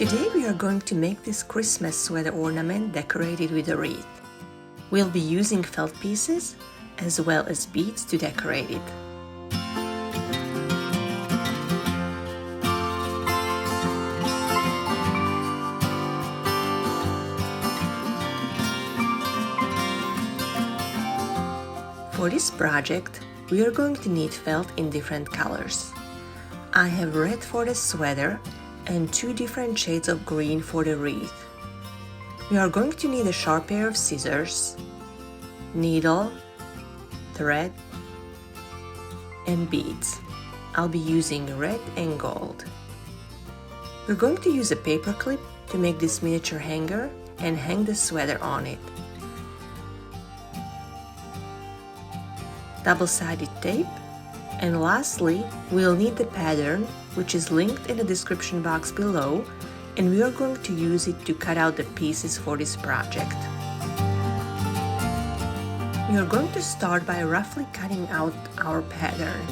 Today we are going to make this Christmas sweater ornament decorated with a wreath. We'll be using felt pieces as well as beads to decorate it. For this project, we are going to need felt in different colors. I have red for the sweater and 2 different shades of green for the wreath. We are going to need a sharp pair of scissors, needle, thread, and beads. I'll be using red and gold. We're going to use a paper clip to make this miniature hanger and hang the sweater on it. Double-sided tape, and lastly, we'll need the pattern, which is linked in the description box below, and we are going to use it to cut out the pieces for this project. We are going to start by roughly cutting out our pattern.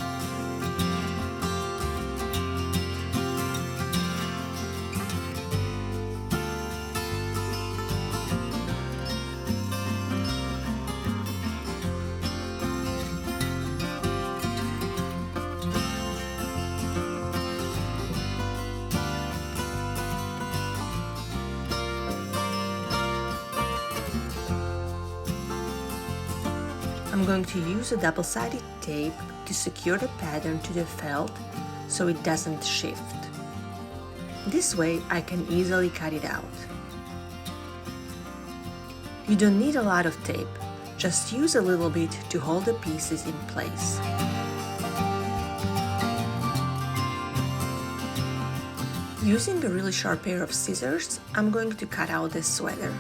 I'm going to use a double-sided tape to secure the pattern to the felt so it doesn't shift. This way I can easily cut it out. You don't need a lot of tape, just use a little bit to hold the pieces in place. Using a really sharp pair of scissors, I'm going to cut out the sweater.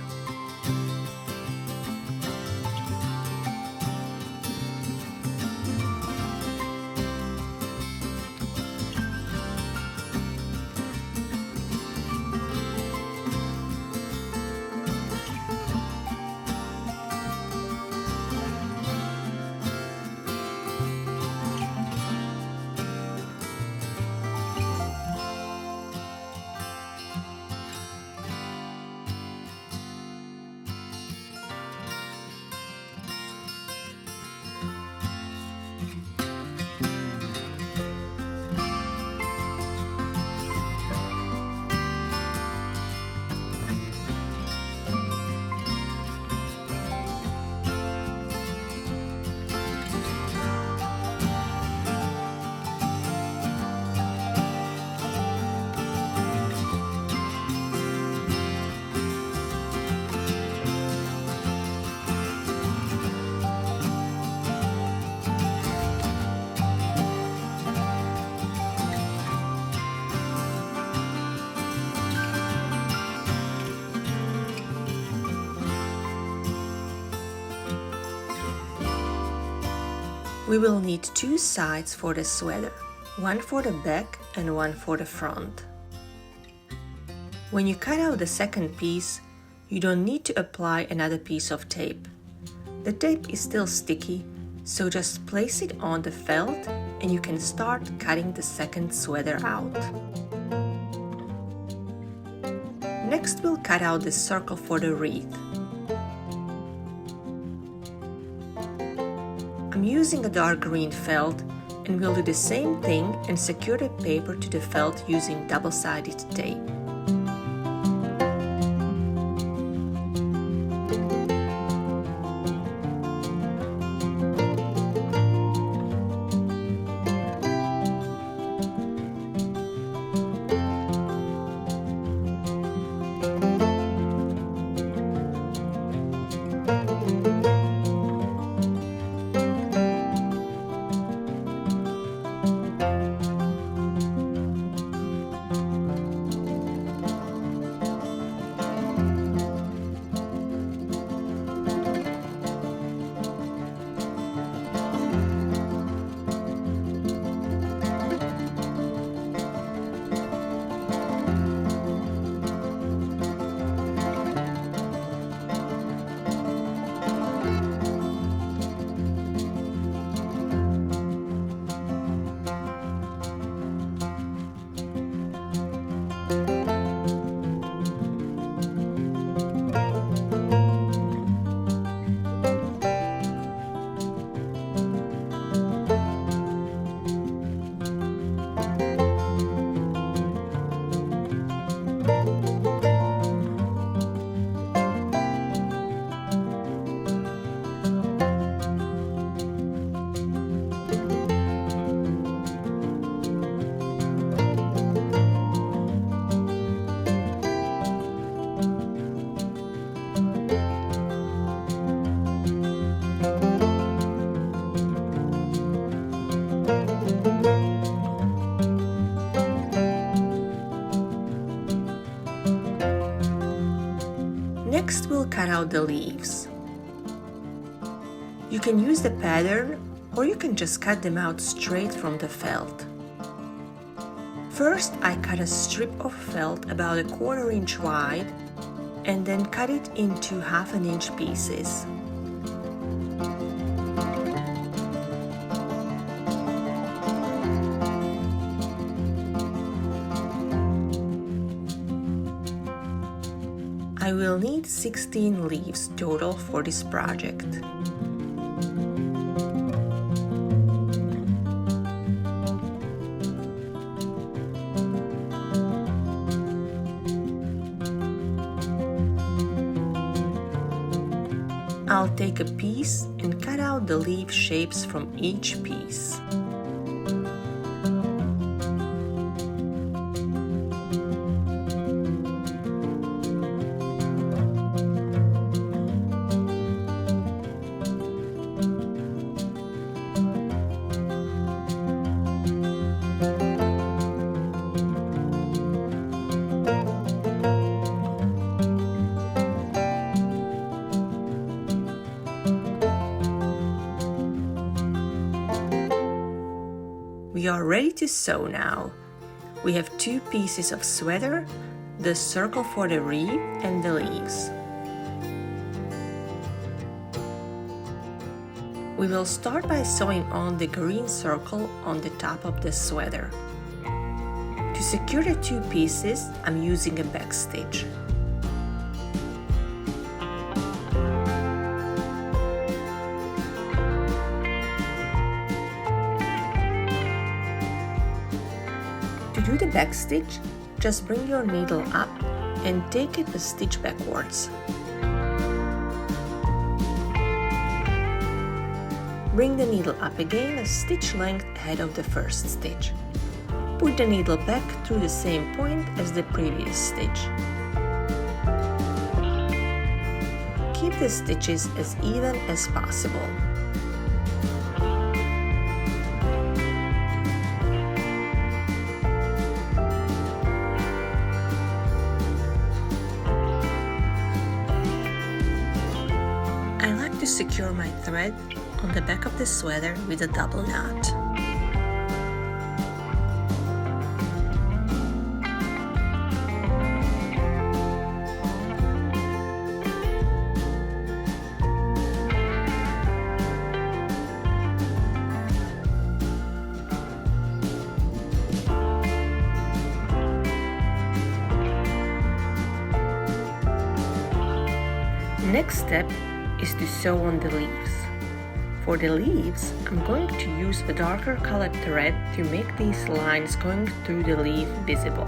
We will need 2 sides for the sweater, one for the back and one for the front. When you cut out the second piece, you don't need to apply another piece of tape. The tape is still sticky, so just place it on the felt and you can start cutting the second sweater out. Next, we'll cut out the circle for the wreath. I'm using a dark green felt and we'll do the same thing and secure the paper to the felt using double-sided tape. Next, we'll cut out the leaves. You can use the pattern or you can just cut them out straight from the felt. First, I cut a strip of felt about a 1/4 inch wide and then cut it into 1/2 inch pieces. I will need 16 leaves total for this project. I'll take a piece and cut out the leaf shapes from each piece. We are ready to sew now. We have 2 pieces of sweater, the circle for the wreath and the leaves. We will start by sewing on the green circle on the top of the sweater. To secure the 2 pieces, I'm using a back stitch. To do the back stitch, just bring your needle up and take it a stitch backwards. Bring the needle up again a stitch length ahead of the first stitch. Put the needle back through the same point as the previous stitch. Keep the stitches as even as possible. To secure my thread on the back of the sweater with a double knot. Next step is to sew on the leaves. For the leaves, I'm going to use a darker colored thread to make these lines going through the leaf visible.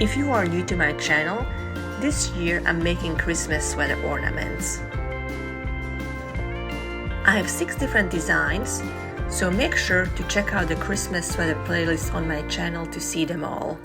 If you are new to my channel, this year I'm making Christmas sweater ornaments. I have 6 different designs, so make sure to check out the Christmas sweater playlist on my channel to see them all.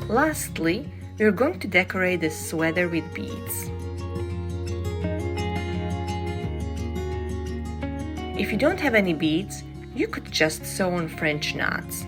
Lastly, we're going to decorate the sweater with beads. If you don't have any beads, you could just sew on French knots.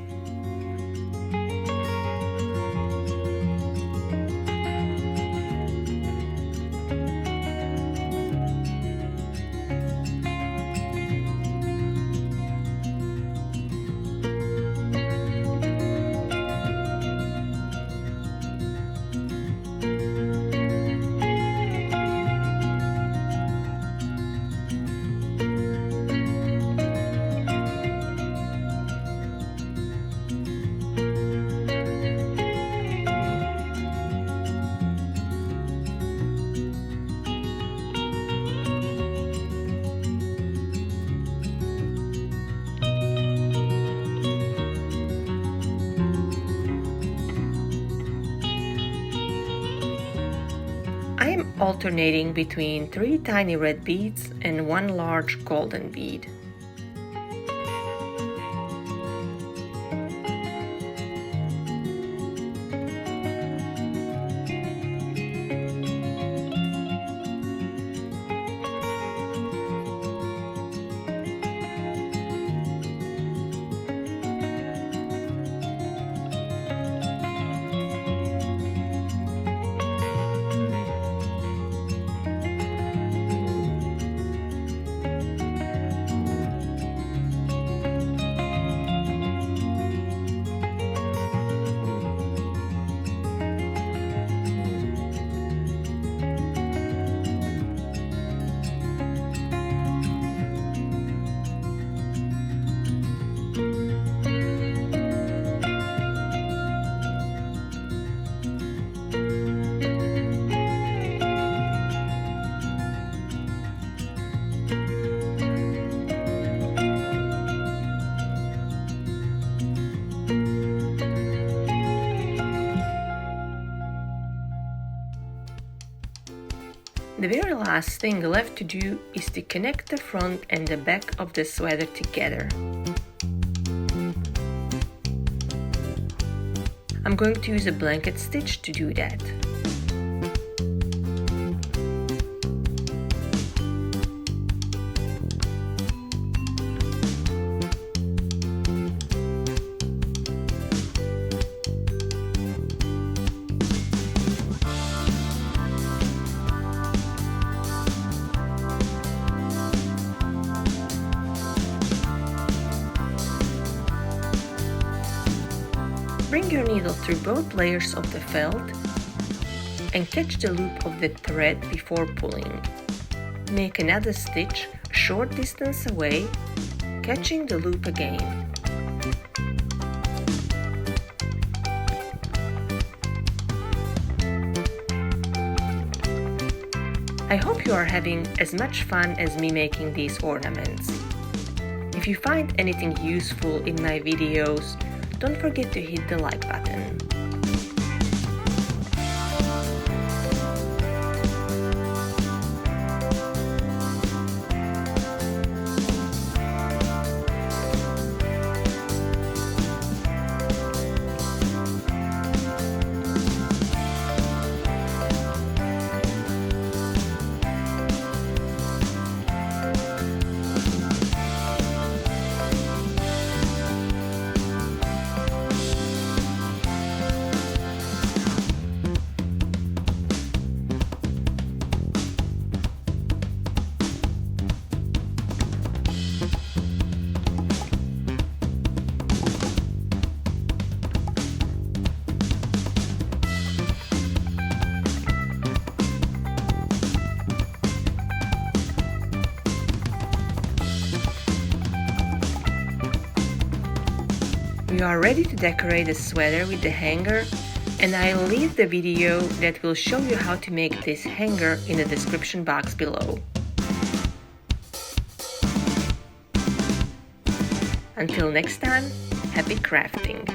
I am alternating between 3 tiny red beads and 1 large golden bead. The very last thing left to do is to connect the front and the back of the sweater together. I'm going to use a blanket stitch to do that. Bring your needle through both layers of the felt and catch the loop of the thread before pulling. Make another stitch a short distance away, catching the loop again. I hope you are having as much fun as me making these ornaments. If you find anything useful in my videos, don't forget to hit the like button. We are ready to decorate the sweater with the hanger, and I'll leave the video that will show you how to make this hanger in the description box below. Until next time, happy crafting!